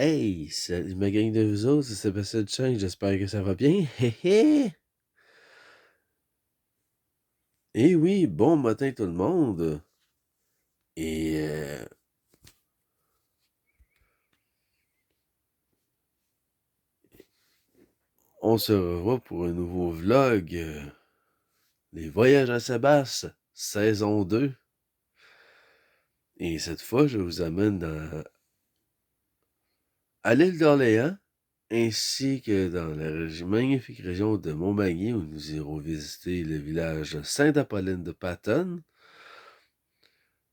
Hey, salut ma gang de vous autres, c'est Sébastien Chang, j'espère que ça va bien. Hé hé! Eh oui, bon matin tout le monde. Et on se revoit pour un nouveau vlog. Les voyages à Sébastien, saison 2. Et cette fois, je vous amène à l'île d'Orléans, ainsi que dans la magnifique région de Montmagny, où nous irons visiter le village Sainte-Apolline de Patonne,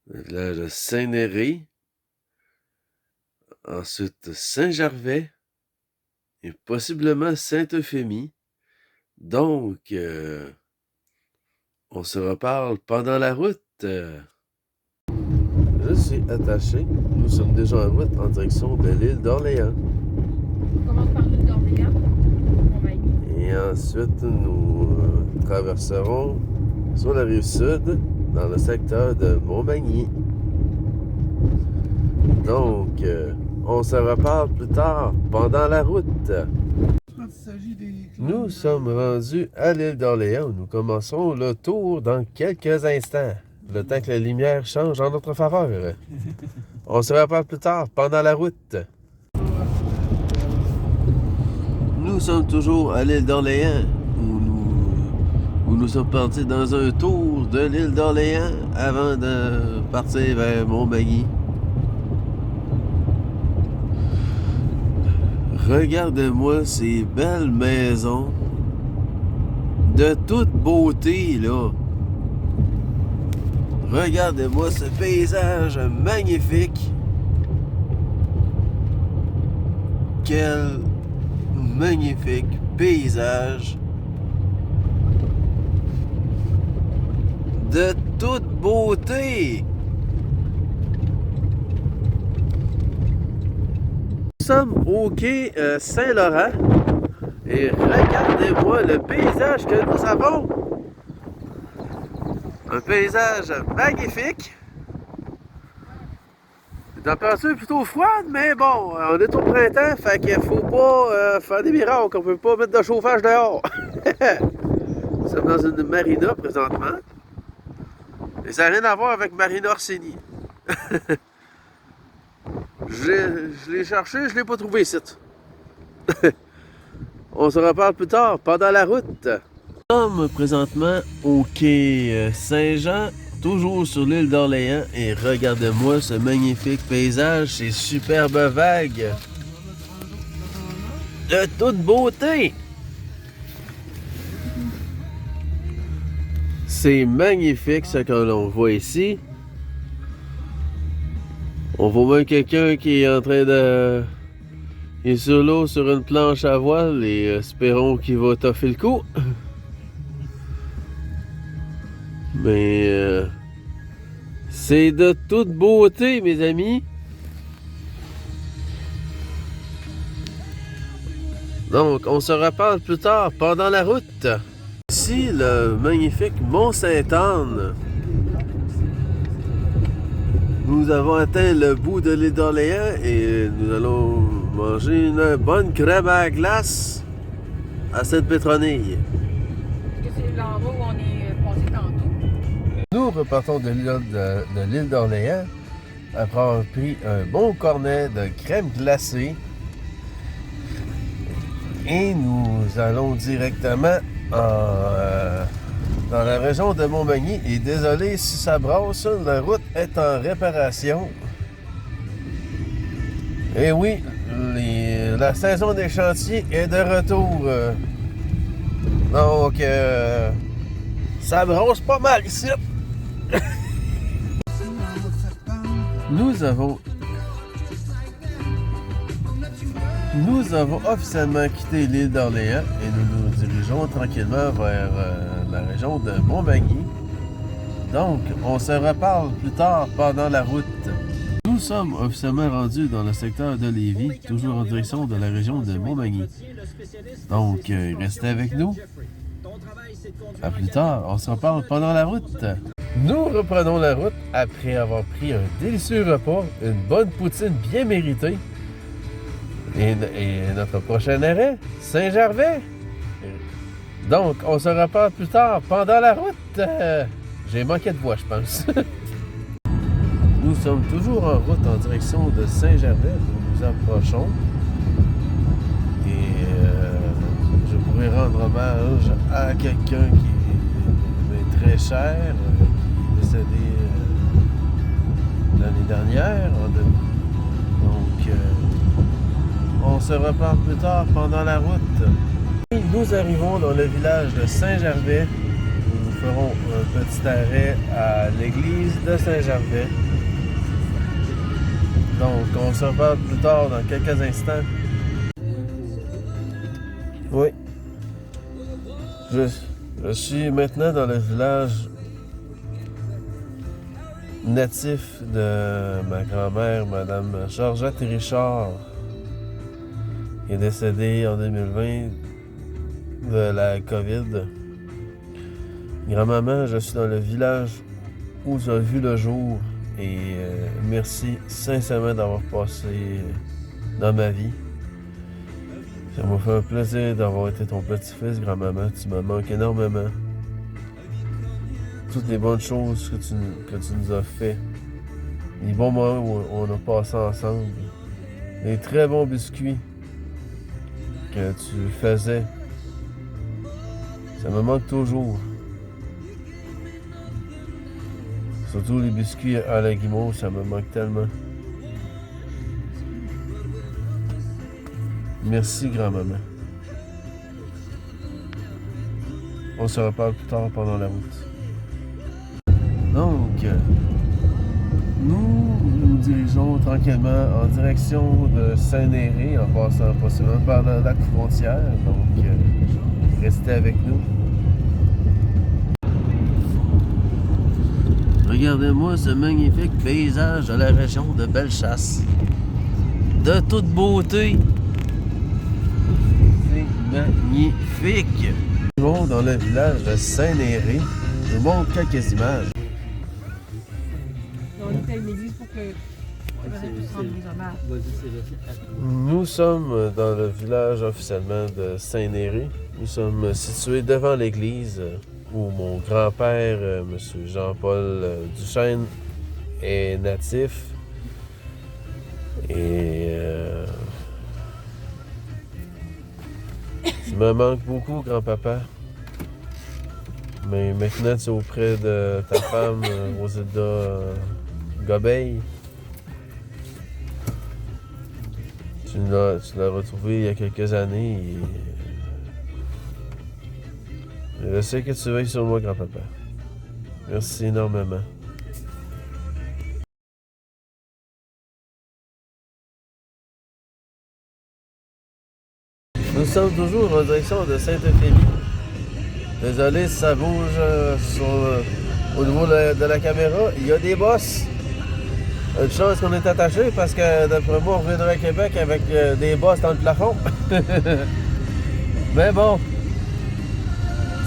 le village de Saint-Néré, ensuite Saint-Gervais et possiblement Sainte-Euphémie. Donc, on se reparle pendant la route. Je suis attaché. Nous sommes déjà en route en direction de l'île d'Orléans. On commence par l'île d'Orléans, Montmagny. Et ensuite, nous traverserons sur la rive sud, dans le secteur de Montmagny. Donc, on se reparle plus tard pendant la route. Nous sommes rendus à l'île d'Orléans où nous commençons le tour dans quelques instants. Le temps que la lumière change en notre faveur. On se reparle plus tard pendant la route. Nous sommes toujours à l'île d'Orléans où nous sommes partis dans un tour de l'île d'Orléans avant de partir vers Montmagny. Regardez-moi ces belles maisons de toute beauté, là. Regardez-moi ce paysage magnifique. Quel magnifique paysage de toute beauté. Nous sommes au quai Saint-Laurent et regardez-moi le paysage que nous avons. Un paysage magnifique. La température est plutôt froide, mais bon, on est au printemps, fait qu'il faut pas faire des miracles, on peut pas mettre de chauffage dehors. Nous sommes dans une marina présentement. Et ça n'a rien à voir avec Marina Orsini. Je l'ai cherché, je l'ai pas trouvé ici. On se reparle plus tard, pendant la route. Nous sommes présentement au quai Saint-Jean, toujours sur l'île d'Orléans. Et regardez-moi ce magnifique paysage, ces superbes vagues. De toute beauté. C'est magnifique ce que l'on voit ici. On voit même quelqu'un qui est en train de... Il est sur l'eau sur une planche à voile et espérons qu'il va toffer le coup. Mais c'est de toute beauté, mes amis. Donc, on se reparle plus tard pendant la route. Ici, le magnifique Mont-Sainte-Anne. Nous avons atteint le bout de l'île d'Orléans et nous allons manger une bonne crème à glace à Sainte-Pétronille. Est-ce que c'est l'endroit où on est passé tantôt? Nous repartons de l'île d'Orléans après avoir pris un bon cornet de crème glacée et nous allons directement dans la région de Montmagny. Et désolé si ça brasse, la route est en réparation. Et oui, la saison des chantiers est de retour. Donc, ça brosse pas mal ici. Nous avons officiellement quitté l'île d'Orléans et nous nous dirigeons tranquillement vers la région de Montmagny. Donc, on se reparle plus tard pendant la route. Nous sommes officiellement rendus dans le secteur de Lévis, toujours en direction de la région de Montmagny. Donc, restez avec nous. À plus tard, on se reparle pendant la route. Nous reprenons la route après avoir pris un délicieux repas, une bonne poutine bien méritée. Et notre prochain arrêt, Saint-Gervais. Donc, on se reparle plus tard pendant la route. J'ai manqué de voix, je pense. Nous sommes toujours en route en direction de Saint-Gervais. Nous nous approchons. Et je pourrais rendre hommage à quelqu'un qui m'est très cher, qui est décédé l'année dernière. Donc, on se reparle plus tard pendant la route. Nous arrivons dans le village de Saint-Gervais. Nous ferons un petit arrêt à l'église de Saint-Gervais. Donc, on se reparle plus tard dans quelques instants. Oui. Je suis maintenant dans le village natif de ma grand-mère, Madame Georgette Richard, qui est décédée en 2020 de la COVID. Grand-maman, je suis dans le village où j'ai vu le jour et merci sincèrement d'avoir passé dans ma vie. Ça m'a fait un plaisir d'avoir été ton petit-fils, grand-maman. Tu me manques énormément. Toutes les bonnes choses que tu nous as fait. Les bons moments où on a passé ensemble. Les très bons biscuits que tu faisais. Ça me manque toujours. Surtout les biscuits à la guimauve, ça me manque tellement. Merci, grand-maman. On se reparle plus tard pendant la route. Donc, nous dirigeons tranquillement en direction de Saint-Néré, en passant possiblement par le lac frontière. Donc, restez avec nous. Regardez-moi ce magnifique paysage de la région de Bellechasse. De toute beauté. C'est magnifique. Nous sommes dans le village de Saint-Néré. Je vous montre quelques images. On était une église pour que puisse rendre des hommages. Nous sommes dans le village officiellement de Saint-Néré. Nous sommes situés devant l'église où mon grand-père, M. Jean-Paul Duchesne, est natif. Et tu me manques beaucoup, grand-papa. Mais maintenant, tu es auprès de ta femme, Rosilda Gobeil. Tu l'as retrouvée il y a quelques années. Et je sais que tu veilles sur moi, grand-papa. Merci énormément. Nous sommes toujours en direction de Sainte-Euphémie. Désolé si ça bouge au niveau de la caméra. Il y a des bosses. Une chance qu'on est attaché parce que d'après moi, on reviendrait à Québec avec des bosses dans le plafond. Mais bon,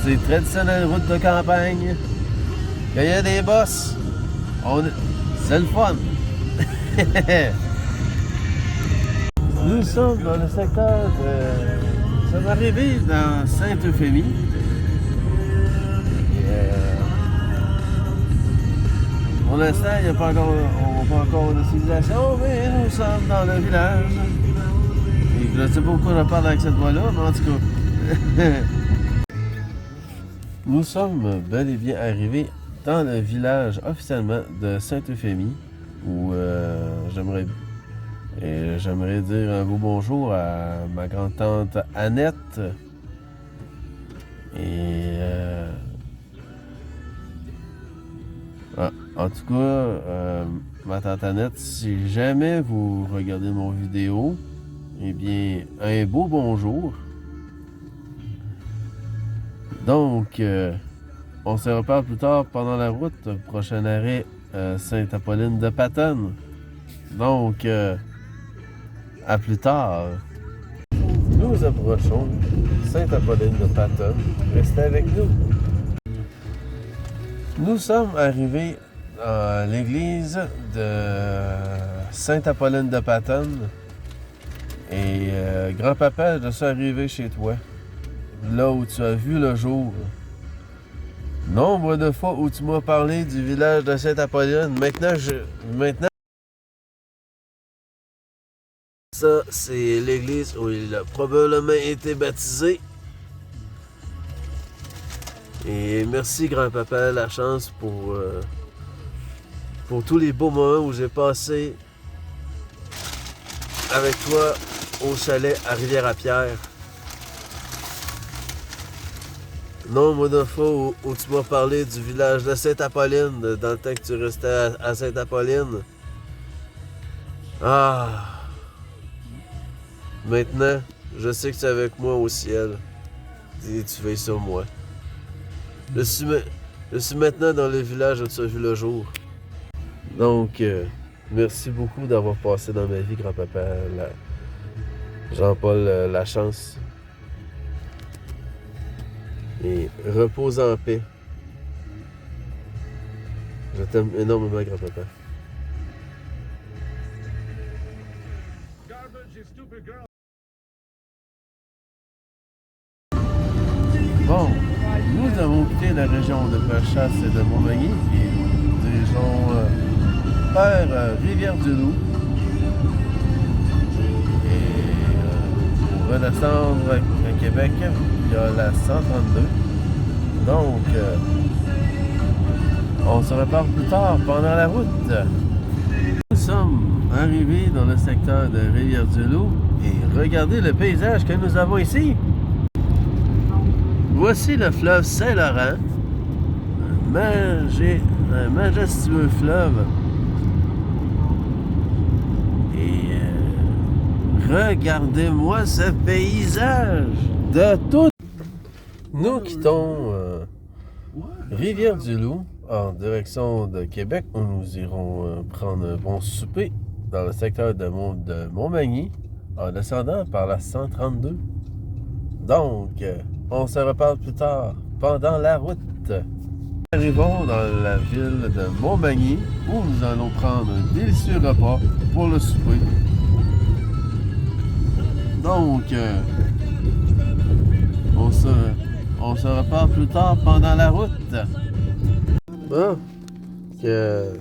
c'est traditionnelle route de campagne. Quand il y a des bosses, c'est le fun. Nous sommes dans le secteur de... Nous sommes arrivés dans Sainte-Euphémie. Pour l'instant, il n'y a pas encore de civilisation, mais nous sommes dans le village. Et je ne sais pas pourquoi je parle avec cette voix-là, mais en tout cas. Nous sommes bel et bien arrivés dans le village officiellement de Sainte-Euphémie, où j'aimerais dire un beau bonjour à ma grande-tante Annette. Et en tout cas, ma tante Annette, si jamais vous regardez mon vidéo, eh bien, un beau bonjour. Donc, on se reparle plus tard pendant la route. Prochain arrêt, Sainte-Apolline de Patonne. Donc, à plus tard. Nous approchons Sainte-Apolline de Patonne. Restez avec nous. Nous sommes arrivés à l'église de Sainte-Apolline de Patonne. Et grand-papa, je suis arrivé chez toi, là où tu as vu le jour. Nombre de fois où tu m'as parlé du village de Saint-Apolline. Maintenant, ça, c'est l'église où il a probablement été baptisé. Et merci, grand-papa, la chance pour tous les beaux moments où j'ai passé avec toi au chalet à Rivière-à-Pierre. Nombre de fois où tu m'as parlé du village de Saint-Apolline, dans le temps que tu restais à Saint-Apolline. Ah! Maintenant, je sais que tu es avec moi au ciel. Et tu veilles sur moi. Je suis maintenant dans le village où tu as vu le jour. Donc, merci beaucoup d'avoir passé dans ma vie, grand-papa. Jean-Paul Lachance. Et repose en paix. Je t'aime énormément, grand-papa. Bon, nous avons quitté la région de Bellechasse et de Montmagny et nous dirigeons vers Rivière-du-Loup. Et pour redescendre à Québec, il y a la 132. Donc, on se reparle plus tard pendant la route. Nous sommes arrivés dans le secteur de Rivière-du-Loup et regardez le paysage que nous avons ici. Voici le fleuve Saint-Laurent, un majestueux fleuve. Et regardez-moi ce paysage de tout. Nous quittons Rivière-du-Loup en direction de Québec où nous irons prendre un bon souper dans le secteur de Montmagny en descendant par la 132. Donc, on se reparle plus tard pendant la route. Nous arrivons dans la ville de Montmagny où nous allons prendre un délicieux repas pour le souper. Donc, on se reparle plus tard pendant la route. Bon, que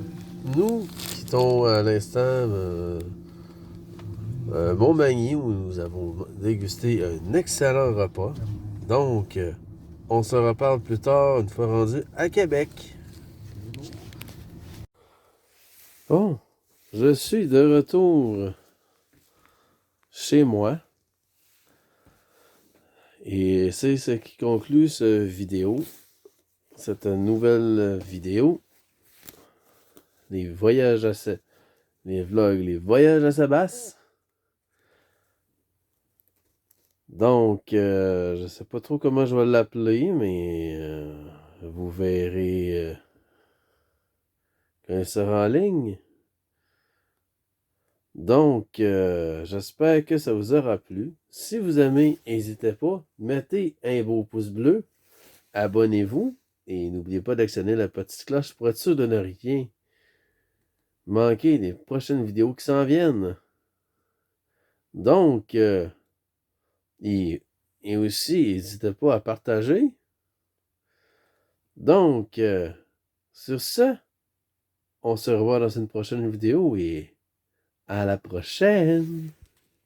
nous quittons à l'instant Montmagny où nous avons dégusté un excellent repas. Donc, on se reparle plus tard une fois rendu à Québec. Bon, je suis de retour chez moi. Et c'est ce qui conclut cette nouvelle vidéo. Les voyages les vlogs, les voyages à Sébastien. Donc, je sais pas trop comment je vais l'appeler, mais vous verrez quand il sera en ligne. Donc, j'espère que ça vous aura plu. Si vous aimez, n'hésitez pas, mettez un beau pouce bleu, abonnez-vous et n'oubliez pas d'actionner la petite cloche pour être sûr de ne rien manquer des prochaines vidéos qui s'en viennent. Donc, et aussi, n'hésitez pas à partager. Donc, sur ce, on se revoit dans une prochaine vidéo et à la prochaine!